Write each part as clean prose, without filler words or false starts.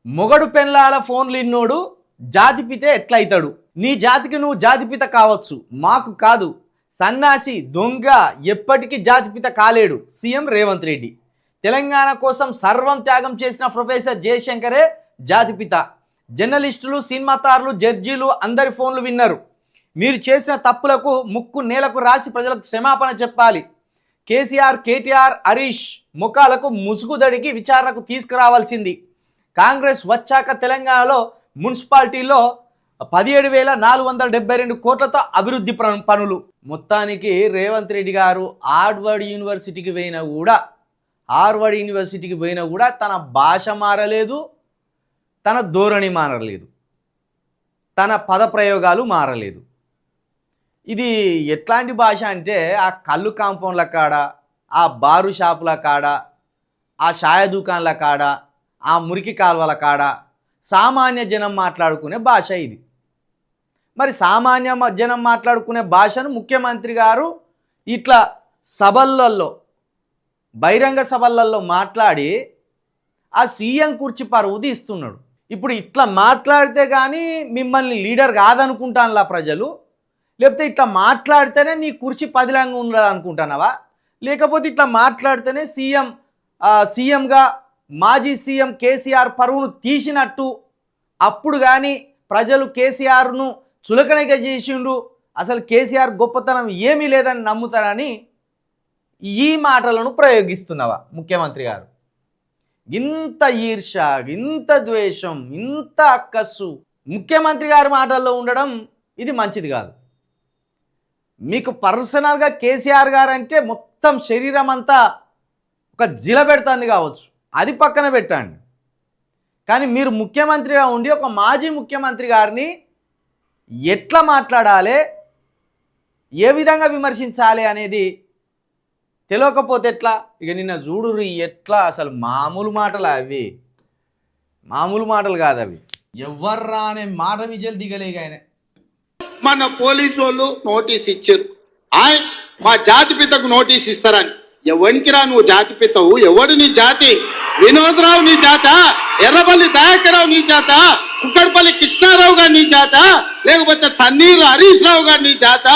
మొగడు పెళ్ళాల ఫోన్లు ఇన్నోడు జాతిపితే ఎట్లయితాడు? నీ జాతికి నువ్వు జాతిపిత కావచ్చు, మాకు కాదు. సన్నాసి దొంగ ఎప్పటికీ జాతిపిత కాలేడు సీఎం రేవంత్ రెడ్డి. తెలంగాణ కోసం సర్వం త్యాగం చేసిన ప్రొఫెసర్ జయశంకరే జాతిపిత. జర్నలిస్టులు, సినిమాతారులు, జడ్జీలు అందరి ఫోన్లు విన్నారు. మీరు చేసిన తప్పులకు ముక్కు నేలకు రాసి ప్రజలకు క్షమాపణ చెప్పాలి. కేసీఆర్, కేటీఆర్, హరీష్ ముఖాలకు ముసుగుదడికి విచారణకు తీసుకురావాల్సింది. కాంగ్రెస్ వచ్చాక తెలంగాణలో మున్సిపాలిటీలో 17,472 కోట్లతో అభివృద్ధి పనులు. మొత్తానికి రేవంత్ రెడ్డి గారు హార్వర్డ్ యూనివర్సిటీకి పోయినా కూడా తన భాష మారలేదు, తన ధోరణి మారలేదు, తన పదప్రయోగాలు మారలేదు. ఇది ఎట్లాంటి భాష అంటే ఆ కళ్ళు కాంపౌండ్ల కాడ, ఆ బారు షాపుల కాడ, ఆ ఛాయ దుకాణాల కాడ, ఆ మురికి కాలువల కాడ సామాన్య జనం మాట్లాడుకునే భాష ఇది. మరి సామాన్య జనం మాట్లాడుకునే భాషను ముఖ్యమంత్రి గారు ఇట్లా సభలలో, బహిరంగ సభలలో మాట్లాడి ఆ సీఎం కుర్చీ పరువు తీస్తున్నాడు. ఇప్పుడు ఇట్లా మాట్లాడితే కానీ మిమ్మల్ని లీడర్ కాదనుకుంటానులా ప్రజలు, లేకపోతే ఇట్లా మాట్లాడితేనే నీ కుర్చీ పదిలంగా ఉండదు అనుకుంటున్నావా? లేకపోతే ఇట్లా మాట్లాడితేనే సీఎంగా మాజీ సీఎం కేసీఆర్ పరువును తీసినట్టు, అప్పుడు కానీ ప్రజలు కేసీఆర్ను చులకనగా చేసిండు, అసలు కేసీఆర్ గొప్పతనం ఏమీ లేదని నమ్ముతారని ఈ మాటలను ప్రయోగిస్తున్నావా ముఖ్యమంత్రి గారు? ఇంత ఈర్ష, ఇంత ద్వేషం, ఇంత అక్కస్సు ముఖ్యమంత్రి గారి మాటల్లో ఉండడం ఇది మంచిది కాదు. మీకు పర్సనల్గా కేసీఆర్ గారు అంటే మొత్తం శరీరం అంతా ఒక జిల పెడుతుంది కావచ్చు, అది పక్కన పెట్టండి. కానీ మీరు ముఖ్యమంత్రిగా ఉండి ఒక మాజీ ముఖ్యమంత్రి గారిని ఎట్లా మాట్లాడాలి, ఏ విధంగా విమర్శించాలి అనేది తెలియకపోతే ఎట్లా? ఇక నిన్న చూడుర్రి ఎట్లా, అసలు మామూలు మాటలు అవి, మామూలు మాటలు కాదు అవి. ఎవర్రా అనే మాట విజయలు దిగలేక ఆయన. మన పోలీసు వాళ్ళు నోటీస్ ఇచ్చారు, మా జాతిపితకు నోటీస్ ఇస్తారని. ఎవరికిరా నువ్వు జాతిపితవు? ఎవడు నీ జాతి? వినోదరావు నీ జాత? ఎర్రపల్లి దయాకరావు నీ జాత? కుక్కడపల్లి కృష్ణారావు గారు నీ జాత? లేకపోతే తన్నీరు హరీష్ రావు గారు నీ జాత?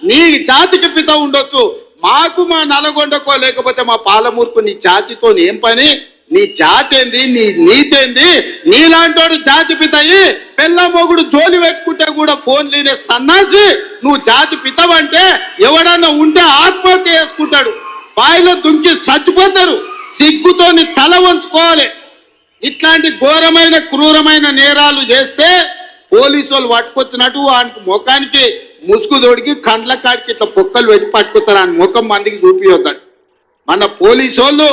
నీ జాతికి పిత ఉండొచ్చు, మాకు మా నల్గొండకో లేకపోతే మా పాలమూరుకు నీ జాతితో ఏం పని? నీ జాతి ఏంది? నీ నీతేంది? నీలాంటోడు జాతి పితయి పెళ్ళ మొగుడు జోలి పెట్టుకుంటే కూడా ఫోన్ లేనే సన్నాసి నువ్వు జాతి పితవంటే ఎవడన్నా ఉంటే ఆత్మహత్య చేసుకుంటాడు, బాయిలో దుంకి చచ్చిపోతారు. సిగ్గుతోని తల వంచుకోవాలి. ఇట్లాంటి ఘోరమైన క్రూరమైన నేరాలు చేస్తే పోలీసు వాళ్ళు పట్టుకొచ్చినట్టు వానికి ముఖానికి ముసుగు తోడికి కండ్ల కాడికి ఇట్లా పొక్కలు పెట్టి పట్టుకుతారు. ఆయన ముఖం మందికి చూపిస్తాడు. మన పోలీసు వాళ్ళు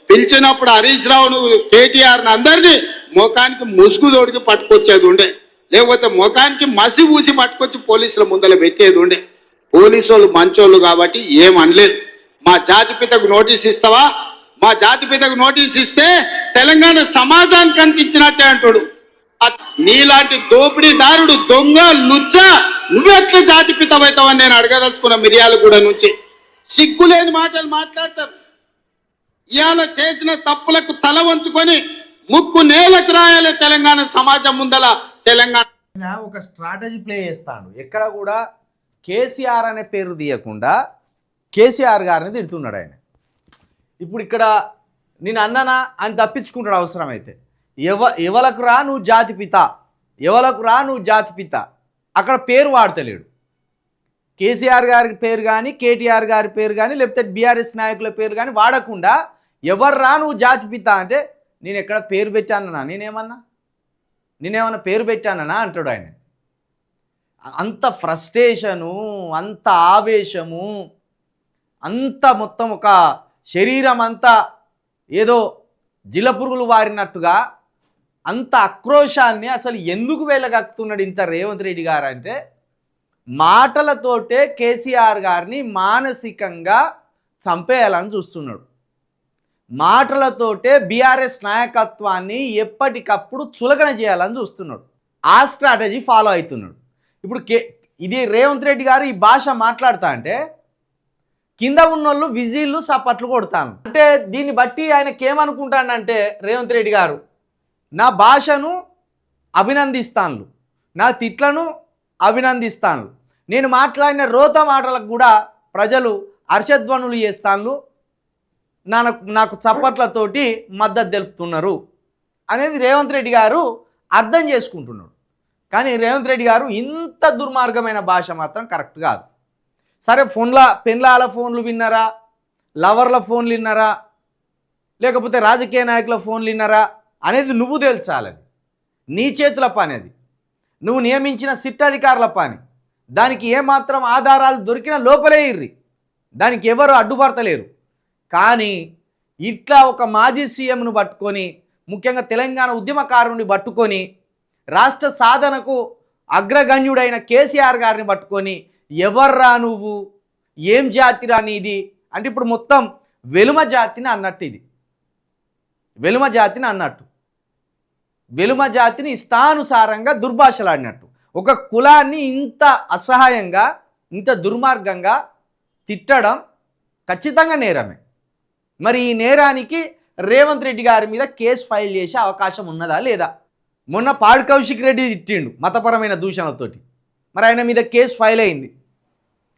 పిలిచినప్పుడు హరీష్ రావును, కేటీఆర్ని అందరినీ ముఖానికి ముసుగు తోడికి పట్టుకొచ్చేది ఉండే, లేకపోతే ముఖానికి మసి ఊసి పట్టుకొచ్చి పోలీసుల ముందర పెట్టేది ఉండే. పోలీసు వాళ్ళు మంచోళ్ళు కాబట్టి ఏమనలేదు. మా జాతిపితకు నోటీస్ ఇస్తావా? మా జాతిపితకు నోటీస్ ఇస్తే తెలంగాణ సమాజానికి కనిపించినట్టే అంటాడు. నీలాంటి దోపిడీదారుడు, దొంగ, లుచ్చ నువ్వెట్లా జాతిపితమవుతావని నేను అడగదలుచుకున్న మిర్యాలగూడ నుంచి. సిగ్గులేని మాటలు మాట్లాడతారు. ఇవాళ చేసిన తప్పులకు తల వంచుకొని ముక్కు నేలకు రాయాలి తెలంగాణ సమాజం ముందల. తెలంగాణ ఒక స్ట్రాటజీ ప్లే చేస్తాడు. ఎక్కడ కూడా కేసీఆర్ అనే పేరు తీయకుండా కేసీఆర్ గారిని తిడుతున్నాడు ఆయన. ఇప్పుడు ఇక్కడ నేను అన్ననా అని తప్పించుకుంటాడు అవసరమైతే. ఎవలకు రా నువ్వు జాతిపిత, ఎవలకు రా నువ్వు జాతిపిత, అక్కడ పేరు వాడతలేడు. కేసీఆర్ గారి పేరు కానీ, కేటీఆర్ గారి పేరు కానీ, లేకపోతే బీఆర్ఎస్ నాయకుల పేరు కానీ వాడకుండా ఎవర్రా నువ్వు జాతిపిత అంటే నేను ఎక్కడ పేరు పెట్టానన్నా, నేనేమన్నా పేరు పెట్టానన్నా అంటాడు ఆయన. అంత ఫ్రస్ట్రేషను, అంత ఆవేశము, అంత మొత్తం ఒక శరీరం అంతా ఏదో జిలపురుగులు వారినట్టుగా అంత ఆక్రోశాన్ని అసలు ఎందుకు వెళ్ళగక్కుతున్నాడు ఇంత రేవంత్ రెడ్డి గారు అంటే, మాటలతోటే కేసీఆర్ గారిని మానసికంగా చంపేయాలని చూస్తున్నాడు. మాటలతోటే బీఆర్ఎస్ నాయకత్వాన్ని ఎప్పటికప్పుడు చులకన చేయాలని చూస్తున్నాడు. ఆ స్ట్రాటజీ ఫాలో అవుతున్నాడు. ఇప్పుడు ఇది రేవంత్ రెడ్డి గారు ఈ భాష మాట్లాడుతా అంటే కింద ఉన్నోళ్ళు విజిల్లు సపట్లు కొడతాను అంటే, దీన్ని బట్టి ఆయనకి ఏమనుకుంటాడంటే రేవంత్ రెడ్డి గారు నా భాషను అభినందిస్తాను, నా తిట్లను అభినందిస్తాను, నేను మాట్లాడిన రోత మాటలకు కూడా ప్రజలు హర్షధ్వనులు చేస్తాను, నాకు చప్పట్లతోటి మద్దతు తెలుపుతున్నారు అనేది రేవంత్ రెడ్డి గారు అర్థం చేసుకుంటున్నాడు. కానీ రేవంత్ రెడ్డి గారు ఇంత దుర్మార్గమైన భాష మాత్రం కరెక్ట్ కాదు. సరే, పెన్లాల ఫోన్లు విన్నారా, లవర్ల ఫోన్లు విన్నారా, లేకపోతే రాజకీయ నాయకుల ఫోన్లు విన్నారా అనేది నువ్వు తేల్చాలి. నీ చేతుల పని అది, నువ్వు నియమించిన సిట్ అధికారుల పని. దానికి ఏమాత్రం ఆధారాలు దొరికినా లోపలే ఇర్రి, దానికి ఎవరు అడ్డుపడతలేరు. కానీ ఇట్లా ఒక మాజీ సీఎంను పట్టుకొని, ముఖ్యంగా తెలంగాణ ఉద్యమకారుని పట్టుకొని, రాష్ట్ర సాధనకు అగ్రగణ్యుడైన కేసీఆర్ గారిని పట్టుకొని ఎవర్రా నువ్వు, ఏం జాతిరా నీది అంటే ఇప్పుడు మొత్తం వెలుమ జాతిని అన్నట్టు, ఇది వెలుమ జాతిని అన్నట్టు, వెలుమ జాతిని ఇష్టానుసారంగా దుర్భాషలాడినట్టు. ఒక కులాన్ని ఇంత అసహాయంగా, ఇంత దుర్మార్గంగా తిట్టడం ఖచ్చితంగా నేరమే. మరి ఈ నేరానికి రేవంత్ రెడ్డి గారి మీద కేసు ఫైల్ చేసే అవకాశం ఉన్నదా లేదా? మొన్న పాడి కౌశిక్ రెడ్డి తిట్టిండు మతపరమైన దూషణలతోటి, మరి ఆయన మీద కేసు ఫైల్ అయింది,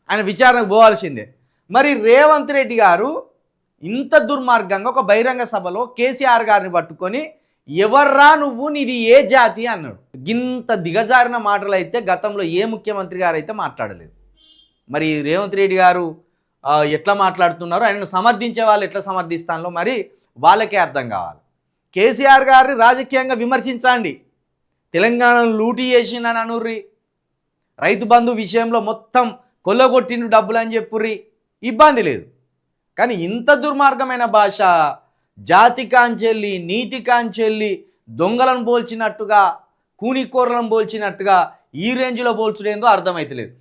ఆయన విచారణకు పోవాల్సిందే. మరి రేవంత్ రెడ్డి గారు ఇంత దుర్మార్గంగా ఒక బహిరంగ సభలో కేసీఆర్ గారిని పట్టుకొని ఎవర్రా నువ్వు, నీది ఏ జాతి అన్నాడు. ఇంత దిగజారిన మాటలు అయితే గతంలో ఏ ముఖ్యమంత్రి గారు అయితే మాట్లాడలేదు. మరి రేవంత్ రెడ్డి గారు ఎట్లా మాట్లాడుతున్నారో, ఆయనను సమర్థించే వాళ్ళు ఎట్లా సమర్థిస్తానో మరి వాళ్ళకే అర్థం కావాలి. కేసీఆర్ గారిని రాజకీయంగా విమర్శించండి, తెలంగాణను లూటీ చేసిందని అనుర్రి, రైతు బంధు విషయంలో మొత్తం కొల్లగొట్టిండు డబ్బులు అని చెప్పుర్రి, ఇబ్బంది లేదు. కానీ ఇంత దుర్మార్గమైన భాష, జాతి కాంచెల్లి, నీతి కాంచెల్లి, దొంగలను పోల్చినట్టుగా, కూనికోరలను పోల్చినట్టుగా ఈ రేంజ్లో పోల్చుడేందో అర్థమైతలేదు.